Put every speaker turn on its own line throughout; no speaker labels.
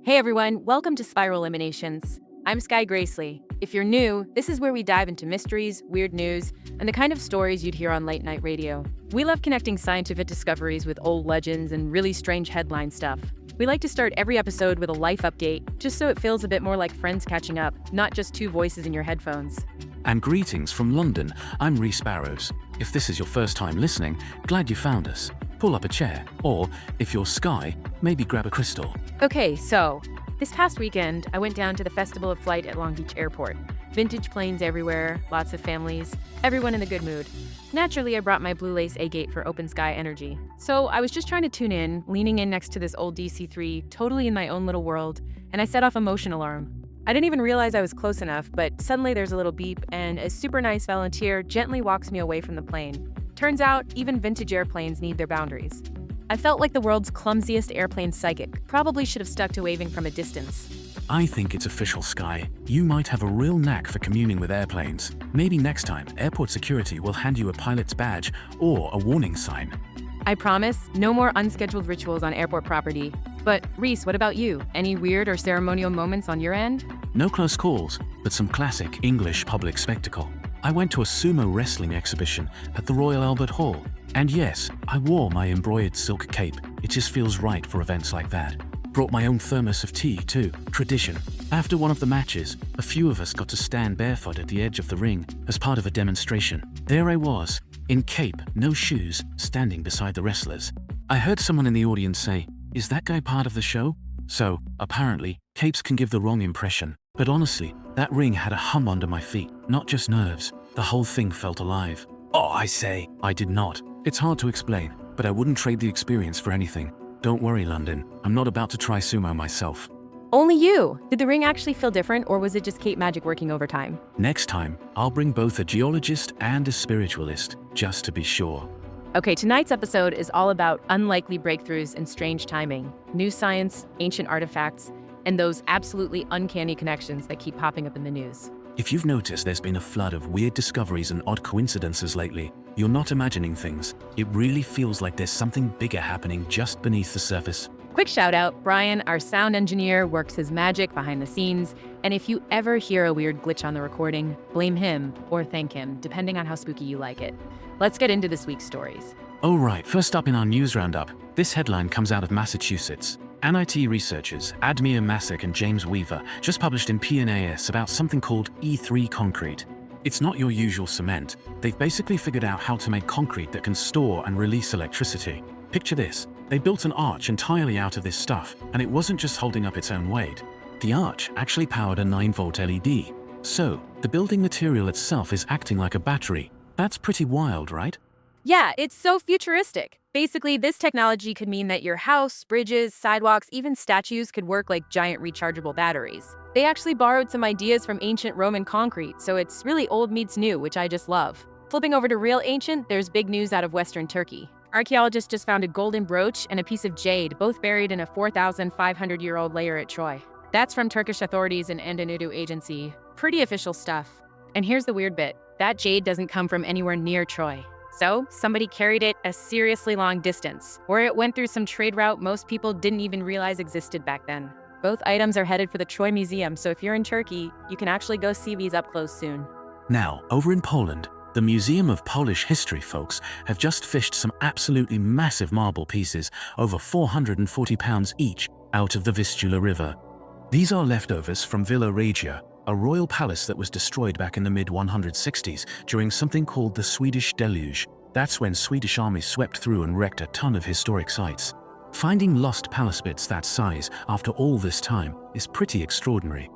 Hey everyone, welcome to Spiral Eliminations. I'm Sky Gracely. If you're new, this is where we dive into mysteries, weird news, and the kind of stories you'd hear on late night radio. We love connecting scientific discoveries with old legends and really strange headline stuff. We like to start every episode with a life update, just so it feels a bit more like friends catching up, not just two voices in your headphones.
And greetings from London, I'm Ree Sparrows. If this is your first time listening, glad you found us. Pull up a chair, or, if you're Sky, maybe grab a crystal.
Okay, so, this past weekend, I went down to the Festival of Flight at Long Beach Airport. Vintage planes everywhere, lots of families, everyone in a good mood. Naturally, I brought my Blue Lace agate for open sky energy. So I was just trying to tune in, leaning in next to this old DC-3, totally in my own little world, and I set off a motion alarm. I didn't even realize I was close enough, but suddenly there's a little beep, and a super nice volunteer gently walks me away from the plane. Turns out, even vintage airplanes need their boundaries. I felt like the world's clumsiest airplane psychic, probably should have stuck to waving from a distance.
I think it's official, Sky. You might have a real knack for communing with airplanes. Maybe next time, airport security will hand you a pilot's badge or a warning sign.
I promise, no more unscheduled rituals on airport property. But Reese, what about you? Any weird or ceremonial moments on your end?
No close calls, but some classic English public spectacle. I went to a sumo wrestling exhibition at the Royal Albert Hall. And yes, I wore my embroidered silk cape. It just feels right for events like that. Brought my own thermos of tea, too. Tradition. After one of the matches, a few of us got to stand barefoot at the edge of the ring as part of a demonstration. There I was, in cape, no shoes, standing beside the wrestlers. I heard someone in the audience say, "Is that guy part of the show?" So, apparently, capes can give the wrong impression. But honestly, that ring had a hum under my feet, not just nerves. The whole thing felt alive. Oh, I say, I did not. It's hard to explain, but I wouldn't trade the experience for anything. Don't worry, London. I'm not about to try sumo myself.
Only you! Did the ring actually feel different, or was it just cape magic working overtime?
Next time, I'll bring both a geologist and a spiritualist, just to be sure.
Okay, tonight's episode is all about unlikely breakthroughs and strange timing, new science, ancient artifacts, and those absolutely uncanny connections that keep popping up in the news.
If you've noticed there's been a flood of weird discoveries and odd coincidences lately, you're not imagining things. It really feels like there's something bigger happening just beneath the surface.
Quick shout out, Brian, our sound engineer, works his magic behind the scenes, and if you ever hear a weird glitch on the recording, blame him or thank him, depending on how spooky you like it. Let's get into this week's stories.
Oh right, first up in our news roundup, this headline comes out of Massachusetts. NIT researchers Admir Masick and James Weaver just published in PNAS about something called E3 concrete. It's not your usual cement. They've basically figured out how to make concrete that can store and release electricity. Picture this. They built an arch entirely out of this stuff, and it wasn't just holding up its own weight. The arch actually powered a 9-volt LED. So, the building material itself is acting like a battery. That's pretty wild, right?
Yeah, it's so futuristic. Basically, this technology could mean that your house, bridges, sidewalks, even statues could work like giant rechargeable batteries. They actually borrowed some ideas from ancient Roman concrete, so it's really old meets new, which I just love. Flipping over to real ancient, there's big news out of Western Turkey. Archaeologists just found a golden brooch and a piece of jade, both buried in a 4,500-year-old layer at Troy. That's from Turkish authorities and Anadolu Agency. Pretty official stuff. And here's the weird bit. That jade doesn't come from anywhere near Troy. So, somebody carried it a seriously long distance, where it went through some trade route most people didn't even realize existed back then. Both items are headed for the Troy Museum, so if you're in Turkey, you can actually go see these up close soon.
Now, over in Poland, the Museum of Polish History folks have just fished some absolutely massive marble pieces, over 440 pounds each, out of the Vistula River. These are leftovers from Villa Regia, a royal palace that was destroyed back in the mid-160s during something called the Swedish Deluge. That's when Swedish armies swept through and wrecked a ton of historic sites. Finding lost palace bits that size after all this time is pretty extraordinary.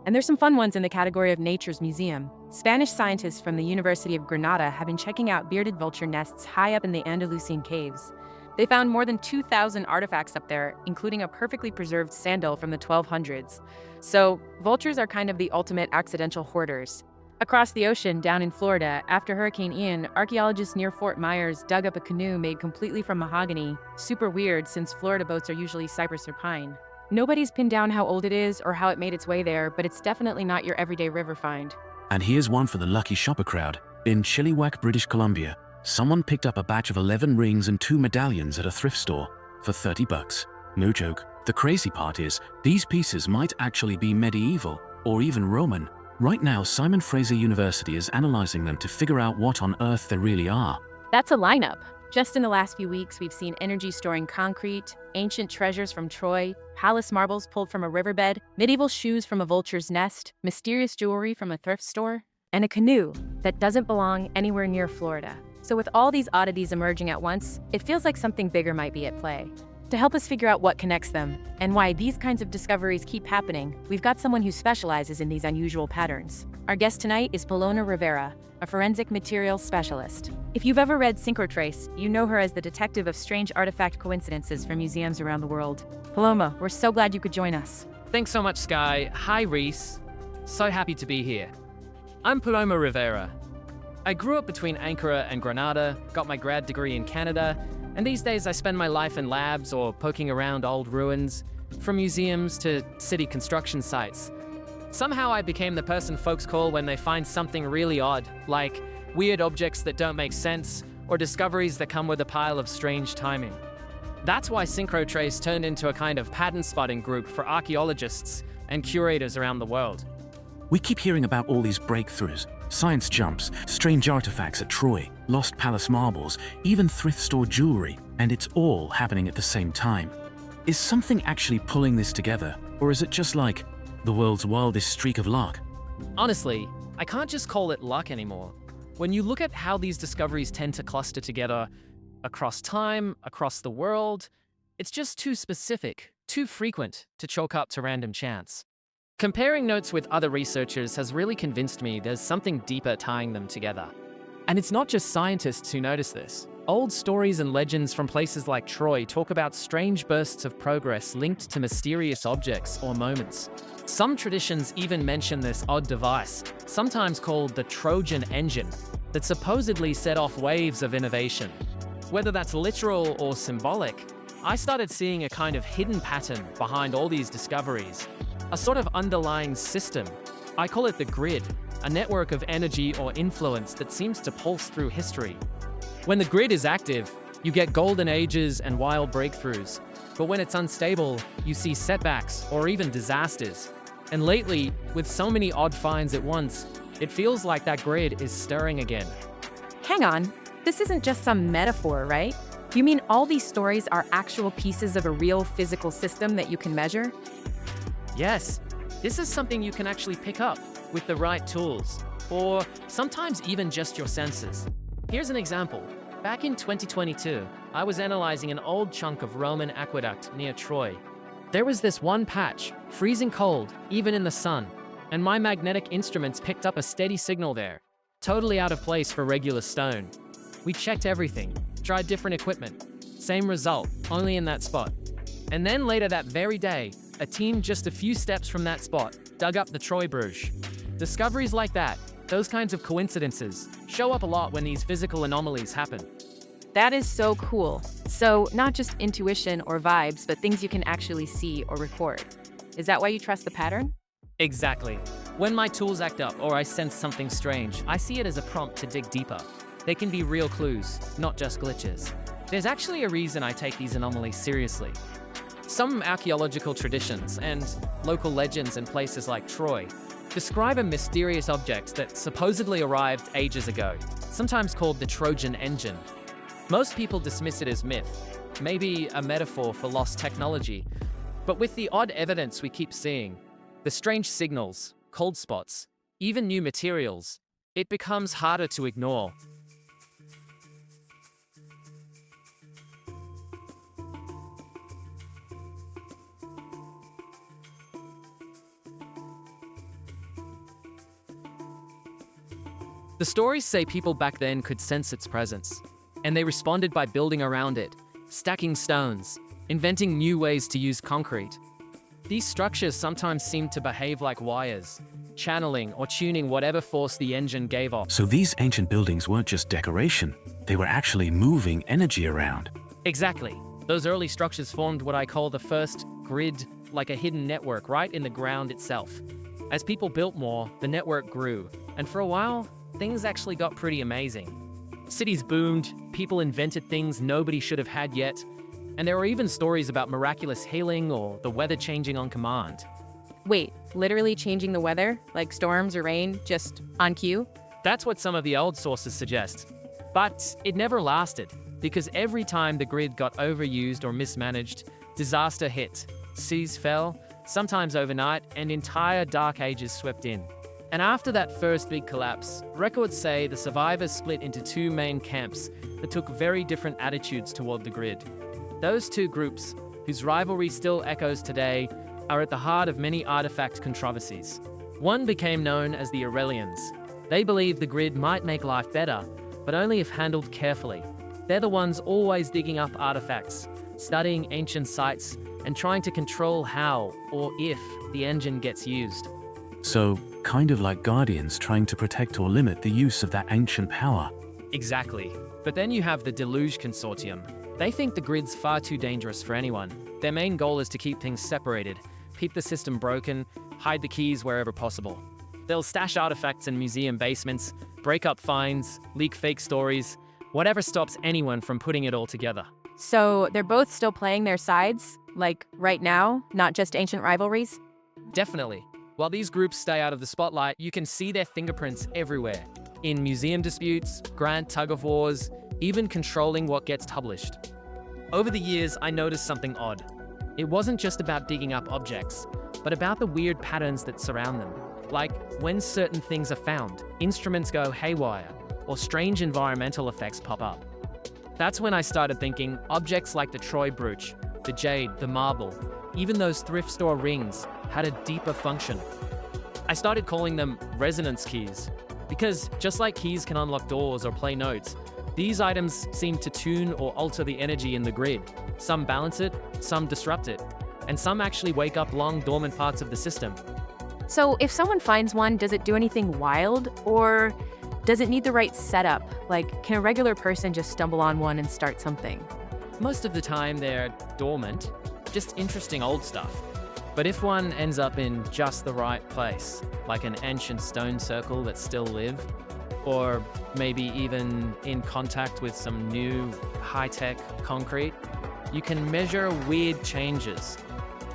And there's some fun ones in the category of Nature's Museum. Spanish scientists from the University of Granada have been checking out bearded vulture nests high up in the Andalusian caves. They found more than 2,000 artifacts up there, including a perfectly preserved sandal from the 1200s. So, vultures are kind of the ultimate accidental hoarders. Across the ocean, down in Florida, after Hurricane Ian, archaeologists near Fort Myers dug up a canoe made completely from mahogany. Super weird, since Florida boats are usually cypress or pine. Nobody's pinned down how old it is or how it made its way there, but it's definitely not your everyday river find.
And here's one for the lucky shopper crowd. In Chilliwack, British Columbia, someone picked up a batch of 11 rings and 2 medallions at a thrift store for $30. No joke. The crazy part is, these pieces might actually be medieval or even Roman. Right now, Simon Fraser University is analyzing them to figure out what on earth they really are.
That's a lineup. Just in the last few weeks, we've seen energy-storing concrete, ancient treasures from Troy, palace marbles pulled from a riverbed, medieval shoes from a vulture's nest, mysterious jewelry from a thrift store, and a canoe that doesn't belong anywhere near Florida. So with all these oddities emerging at once, it feels like something bigger might be at play. To help us figure out what connects them and why these kinds of discoveries keep happening, we've got someone who specializes in these unusual patterns. Our guest tonight is Paloma Rivera, a forensic materials specialist. If you've ever read Syncrotrace, you know her as the detective of strange artifact coincidences from museums around the world. Paloma, we're so glad you could join us.
Thanks so much, Sky. Hi, Reese. So happy to be here. I'm Paloma Rivera. I grew up between Ankara and Granada, got my grad degree in Canada, and these days I spend my life in labs or poking around old ruins, from museums to city construction sites. Somehow I became the person folks call when they find something really odd, like weird objects that don't make sense, or discoveries that come with a pile of strange timing. That's why Syncrotrace turned into a kind of pattern spotting group for archaeologists and curators around the world.
We keep hearing about all these breakthroughs, science jumps, strange artifacts at Troy, lost palace marbles, even thrift store jewelry, and it's all happening at the same time. Is something actually pulling this together, or is it just like the world's wildest streak of luck?
Honestly, I can't just call it luck anymore. When you look at how these discoveries tend to cluster together across time, across the world, it's just too specific, too frequent to chalk up to random chance. Comparing notes with other researchers has really convinced me there's something deeper tying them together. And it's not just scientists who notice this. Old stories and legends from places like Troy talk about strange bursts of progress linked to mysterious objects or moments. Some traditions even mention this odd device, sometimes called the Trojan engine, that supposedly set off waves of innovation. Whether that's literal or symbolic, I started seeing a kind of hidden pattern behind all these discoveries. A sort of underlying system. I call it the grid, a network of energy or influence that seems to pulse through history. When the grid is active, you get golden ages and wild breakthroughs. But when it's unstable, you see setbacks or even disasters. And lately, with so many odd finds at once, it feels like that grid is stirring again.
Hang on, this isn't just some metaphor, right? You mean all these stories are actual pieces of a real physical system that you can measure?
Yes, this is something you can actually pick up with the right tools, or sometimes even just your senses. Here's an example. Back in 2022, I was analyzing an old chunk of Roman aqueduct near Troy. There was this one patch, freezing cold, even in the sun, and my magnetic instruments picked up a steady signal there, totally out of place for regular stone. We checked everything, tried different equipment, same result, only in that spot. And then later that very day, a team just a few steps from that spot dug up the Troy Bruges. Discoveries like that, those kinds of coincidences, show up a lot when these physical anomalies happen.
That is so cool. So not just intuition or vibes, but things you can actually see or record. Is that why you trust the pattern?
Exactly. When my tools act up or I sense something strange, I see it as a prompt to dig deeper. They can be real clues, not just glitches. There's actually a reason I take these anomalies seriously. Some archaeological traditions and local legends in places like Troy describe a mysterious object that supposedly arrived ages ago, sometimes called the Trojan engine. Most people dismiss it as myth, maybe a metaphor for lost technology. But with the odd evidence we keep seeing, the strange signals, cold spots, even new materials, it becomes harder to ignore. The stories say people back then could sense its presence, and they responded by building around it, stacking stones, inventing new ways to use concrete. These structures sometimes seem to behave like wires, channeling or tuning whatever force the engine gave off.
So these ancient buildings weren't just decoration, they were actually moving energy around.
Exactly. Those early structures formed what I call the first grid, like a hidden network right in the ground itself. As people built more, the network grew, and for a while, things actually got pretty amazing. Cities boomed, people invented things nobody should have had yet, And there are even stories about miraculous healing or the weather changing on command.
Wait, literally changing the weather? Like storms or rain, just on cue?
That's what some of the old sources suggest. But it never lasted, because every time the grid got overused or mismanaged, disaster hit. Seas fell, sometimes overnight, and entire dark ages swept in. And after that first big collapse, records say the survivors split into two main camps that took very different attitudes toward the grid. Those two groups, whose rivalry still echoes today, are at the heart of many artifact controversies. One became known as the Aurelians. They believe the grid might make life better, but only if handled carefully. They're the ones always digging up artifacts, studying ancient sites, and trying to control how, or if, the engine gets used.
So, kind of like guardians trying to protect or limit the use of that ancient power.
Exactly. But then you have the Deluge Consortium. They think the grid's far too dangerous for anyone. Their main goal is to keep things separated, keep the system broken, hide the keys wherever possible. They'll stash artifacts in museum basements, break up finds, leak fake stories, whatever stops anyone from putting it all together.
So they're both still playing their sides, like right now, not just ancient rivalries?
Definitely. While these groups stay out of the spotlight, you can see their fingerprints everywhere. In museum disputes, grand tug-of-wars, even controlling what gets published. Over the years, I noticed something odd. It wasn't just about digging up objects, but about the weird patterns that surround them. Like when certain things are found, instruments go haywire, or strange environmental effects pop up. That's when I started thinking objects like the Troy brooch, the jade, the marble, even those thrift store rings had a deeper function. I started calling them resonance keys, because just like keys can unlock doors or play notes, these items seem to tune or alter the energy in the grid. Some balance it, some disrupt it, and some actually wake up long dormant parts of the system.
So if someone finds one, does it do anything wild? Or does it need the right setup? Like, can a regular person just stumble on one and start something?
Most of the time they're dormant, just interesting old stuff. But if one ends up in just the right place, like an ancient stone circle that still live, or maybe even in contact with some new high-tech concrete, you can measure weird changes.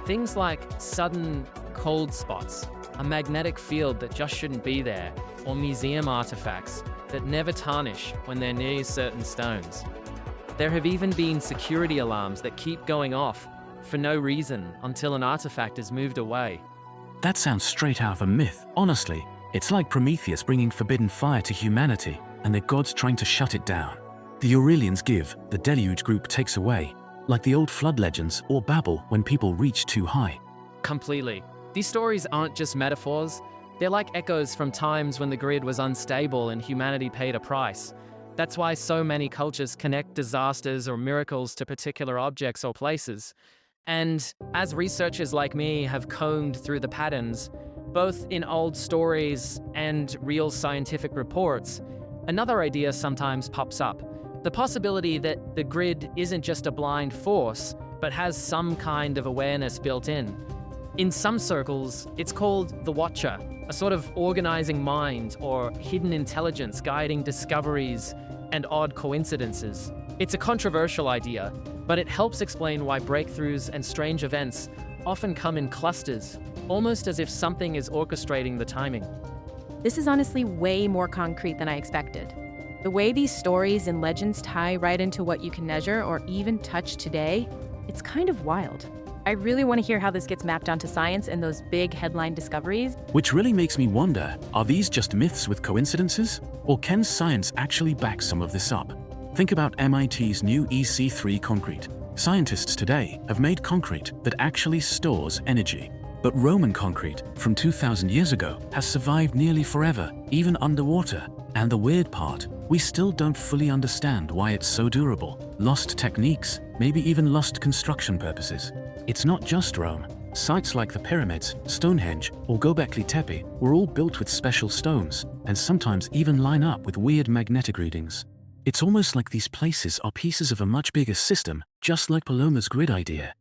Things like sudden cold spots, a magnetic field that just shouldn't be there, or museum artifacts that never tarnish when they're near certain stones. There have even been security alarms that keep going off for no reason until an artifact is moved away.
That sounds straight out of a myth. Honestly, it's like Prometheus bringing forbidden fire to humanity and the gods trying to shut it down. The Aurelians give, the deluge group takes away, like the old flood legends or Babel when people reach too high.
Completely. These stories aren't just metaphors, they're like echoes from times when the grid was unstable and humanity paid a price. That's why so many cultures connect disasters or miracles to particular objects or places. And as researchers like me have combed through the patterns, both in old stories and real scientific reports, another idea sometimes pops up. The possibility that the grid isn't just a blind force, but has some kind of awareness built in. In some circles, it's called the Watcher, a sort of organizing mind or hidden intelligence guiding discoveries and odd coincidences. It's a controversial idea, but it helps explain why breakthroughs and strange events often come in clusters, almost as if something is orchestrating the timing.
This is honestly way more concrete than I expected. The way these stories and legends tie right into what you can measure or even touch today, it's kind of wild. I really want to hear how this gets mapped onto science and those big headline discoveries.
Which really makes me wonder, are these just myths with coincidences? Or can science actually back some of this up? Think about MIT's new EC3 concrete. Scientists today have made concrete that actually stores energy. But Roman concrete from 2,000 years ago has survived nearly forever, even underwater. And the weird part, we still don't fully understand why it's so durable. Lost techniques, maybe even lost construction purposes. It's not just Rome. Sites like the pyramids, Stonehenge, or Göbekli Tepe were all built with special stones, and sometimes even line up with weird magnetic readings. It's almost like these places are pieces of a much bigger system, just like Paloma's grid idea.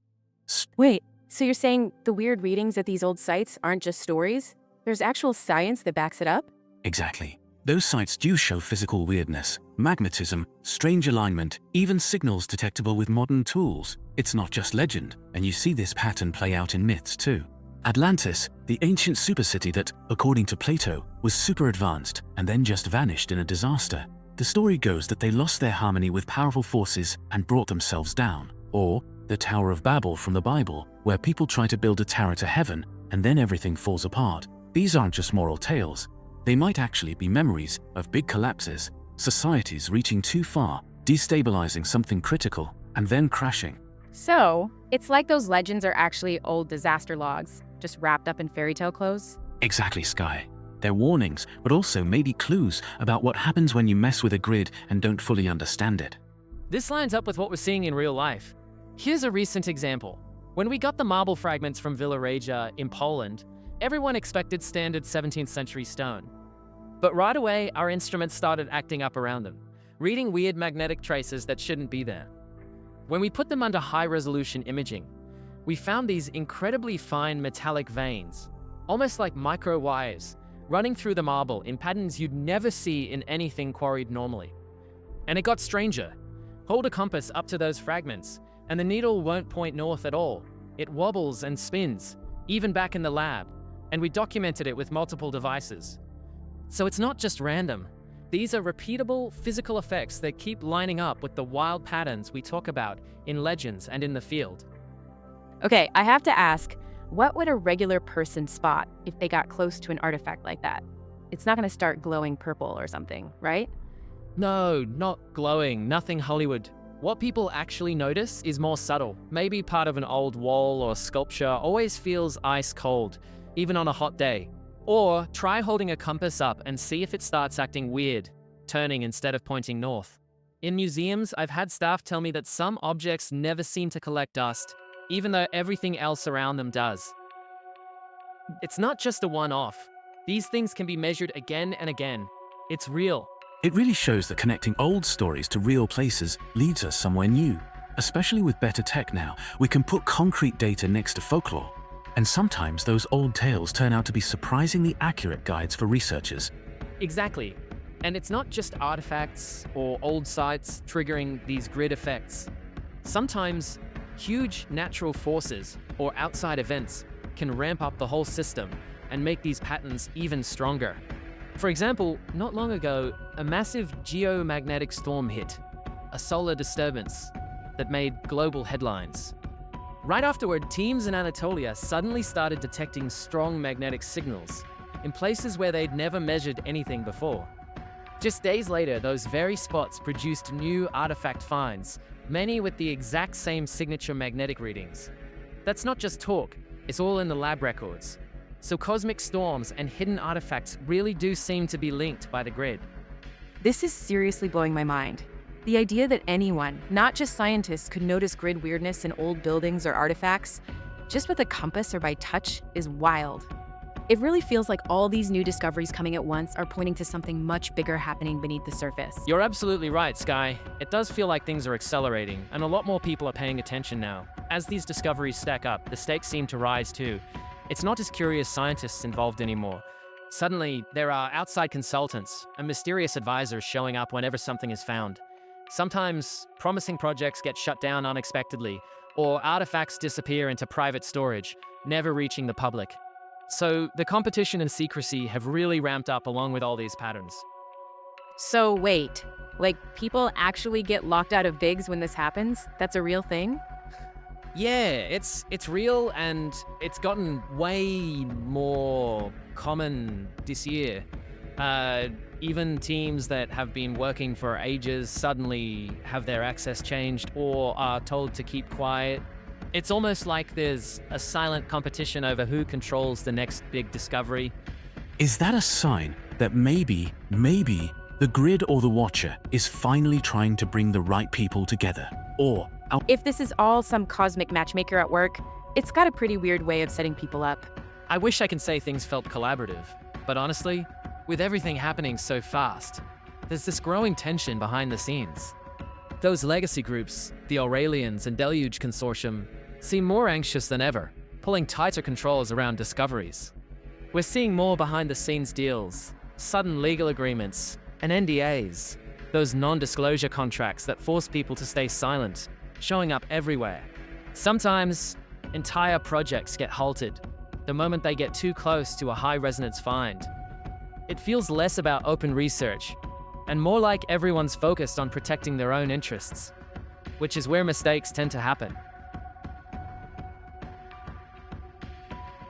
Wait, so you're saying the weird readings at these old sites aren't just stories? There's actual science that backs it up?
Exactly. Those sites do show physical weirdness, magnetism, strange alignment, even signals detectable with modern tools. It's not just legend, and you see this pattern play out in myths too. Atlantis, the ancient supercity that, according to Plato, was super advanced and then just vanished in a disaster. The story goes that they lost their harmony with powerful forces and brought themselves down. Or the Tower of Babel from the Bible, where people try to build a tower to heaven and then everything falls apart. These aren't just moral tales. They might actually be memories of big collapses, societies reaching too far, destabilizing something critical, and then crashing.
So, it's like those legends are actually old disaster logs, just wrapped up in fairy tale clothes?
Exactly, Sky. They're warnings, but also maybe clues about what happens when you mess with a grid and don't fully understand it.
This lines up with what we're seeing in real life. Here's a recent example. When we got the marble fragments from Villa Regia in Poland, everyone expected standard 17th century stone. But right away, our instruments started acting up around them, reading weird magnetic traces that shouldn't be there. When we put them under high-resolution imaging, we found these incredibly fine metallic veins, almost like micro wires, running through the marble in patterns you'd never see in anything quarried normally. And it got stranger. Hold a compass up to those fragments, and the needle won't point north at all. It wobbles and spins, even back in the lab, and we documented it with multiple devices. So it's not just random. These are repeatable physical effects that keep lining up with the wild patterns we talk about in legends and in the field.
Okay, I have to ask, what would a regular person spot if they got close to an artifact like that? It's not going to start glowing purple or something, right?
No, not glowing, nothing Hollywood. What people actually notice is more subtle. Maybe part of an old wall or sculpture always feels ice cold, even on a hot day. Or try holding a compass up and see if it starts acting weird, turning instead of pointing north. In museums, I've had staff tell me that some objects never seem to collect dust, even though everything else around them does. It's not just a one-off. These things can be measured again and again. It's real.
It really shows that connecting old stories to real places leads us somewhere new. Especially with better tech now, we can put concrete data next to folklore. And sometimes those old tales turn out to be surprisingly accurate guides for researchers.
Exactly. And it's not just artifacts or old sites triggering these grid effects. Sometimes huge natural forces or outside events can ramp up the whole system and make these patterns even stronger. For example, not long ago, a massive geomagnetic storm hit, a solar disturbance that made global headlines. Right afterward, teams in Anatolia suddenly started detecting strong magnetic signals in places where they'd never measured anything before. Just days later, those very spots produced new artifact finds, many with the exact same signature magnetic readings. That's not just talk, it's all in the lab records. So cosmic storms and hidden artifacts really do seem to be linked by the grid.
This is seriously blowing my mind. The idea that anyone, not just scientists, could notice grid weirdness in old buildings or artifacts, just with a compass or by touch, is wild. It really feels like all these new discoveries coming at once are pointing to something much bigger happening beneath the surface.
You're absolutely right, Sky. It does feel like things are accelerating, and a lot more people are paying attention now. As these discoveries stack up, the stakes seem to rise too. It's not just curious scientists involved anymore. Suddenly, there are outside consultants and mysterious advisors showing up whenever something is found. Sometimes, promising projects get shut down unexpectedly, or artifacts disappear into private storage, never reaching the public. So, the competition and secrecy have really ramped up along with all these patterns.
So wait, like people actually get locked out of digs when this happens? That's a real thing?
Yeah, it's real, and it's gotten way more common this year. Even teams that have been working for ages suddenly have their access changed or are told to keep quiet. It's almost like there's a silent competition over who controls the next big discovery.
Is that a sign that maybe the grid or the watcher is finally trying to bring the right people together? Or
If this is all some cosmic matchmaker at work, it's got a pretty weird way of setting people up.
I wish I can say things felt collaborative, but honestly, with everything happening so fast, there's this growing tension behind the scenes. Those legacy groups, the Aurelians and Deluge Consortium, seem more anxious than ever, pulling tighter controls around discoveries. We're seeing more behind-the-scenes deals, sudden legal agreements, and NDAs. Those non-disclosure contracts that force people to stay silent, showing up everywhere. Sometimes, entire projects get halted the moment they get too close to a high-resonance find. It feels less about open research, and more like everyone's focused on protecting their own interests, which is where mistakes tend to happen.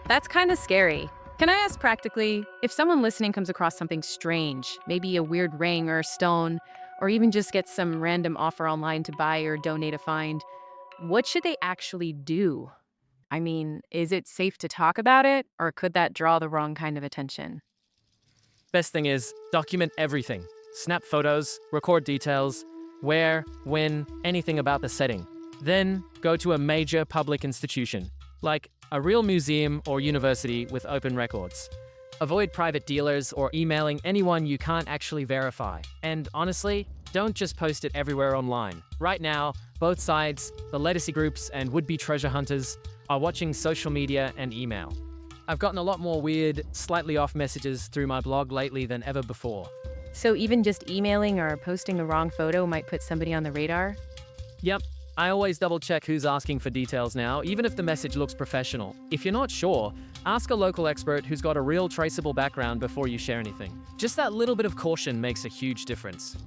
That's kind of scary. Can I ask practically, if someone listening comes across something strange, maybe a weird ring or a stone, or even just gets some random offer online to buy or donate a find, what should they actually do? I mean, is it safe to talk about it, or could that draw the wrong kind of attention?
Best thing is, document everything. Snap photos, record details, where, when, anything about the setting. Then, go to a major public institution, like a real museum or university with open records. Avoid private dealers or emailing anyone you can't actually verify. And honestly, don't just post it everywhere online. Right now, both sides, the legacy groups and would-be treasure hunters, are watching social media and email. I've gotten a lot more weird, slightly off messages through my blog lately than ever before.
So even just emailing or posting the wrong photo might put somebody on the radar?
Yep, I always double-check who's asking for details now, even if the message looks professional. If you're not sure, ask a local expert who's got a real traceable background before you share anything. Just that little bit of caution makes a huge difference.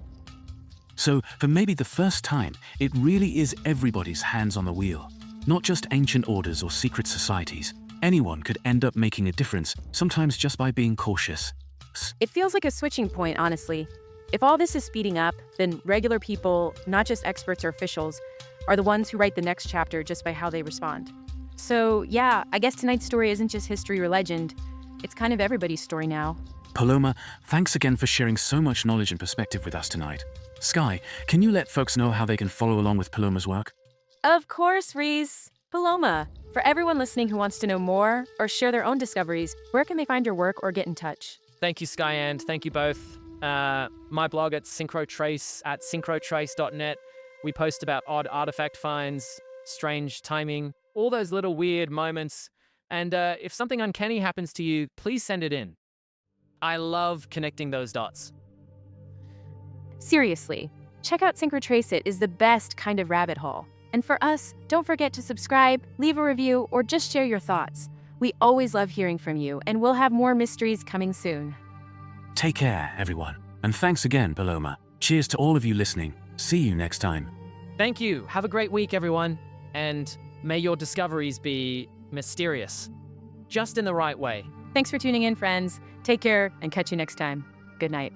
So, for maybe the first time, it really is everybody's hands on the wheel. Not just ancient orders or secret societies. Anyone could end up making a difference, sometimes just by being cautious.
It feels like a switching point, honestly. If all this is speeding up, then regular people, not just experts or officials, are the ones who write the next chapter just by how they respond. So, yeah, I guess tonight's story isn't just history or legend. It's kind of everybody's story now.
Paloma, thanks again for sharing so much knowledge and perspective with us tonight. Sky, can you let folks know how they can follow along with Paloma's work?
Of course, Reese. Paloma, for everyone listening who wants to know more or share their own discoveries, where can they find your work or get in touch?
Thank you, Sky, and thank you both. My blog at synchrotrace.net. We post about odd artifact finds, strange timing, all those little weird moments. And if something uncanny happens to you, please send it in. I love connecting those dots.
Seriously, check out Synchrotrace. It is the best kind of rabbit hole. And for us, don't forget to subscribe, leave a review, or just share your thoughts. We always love hearing from you, and we'll have more mysteries coming soon.
Take care, everyone. And thanks again, Paloma. Cheers to all of you listening. See you next time.
Thank you. Have a great week, everyone. And may your discoveries be mysterious. Just in the right way.
Thanks for tuning in, friends. Take care, and catch you next time. Good night.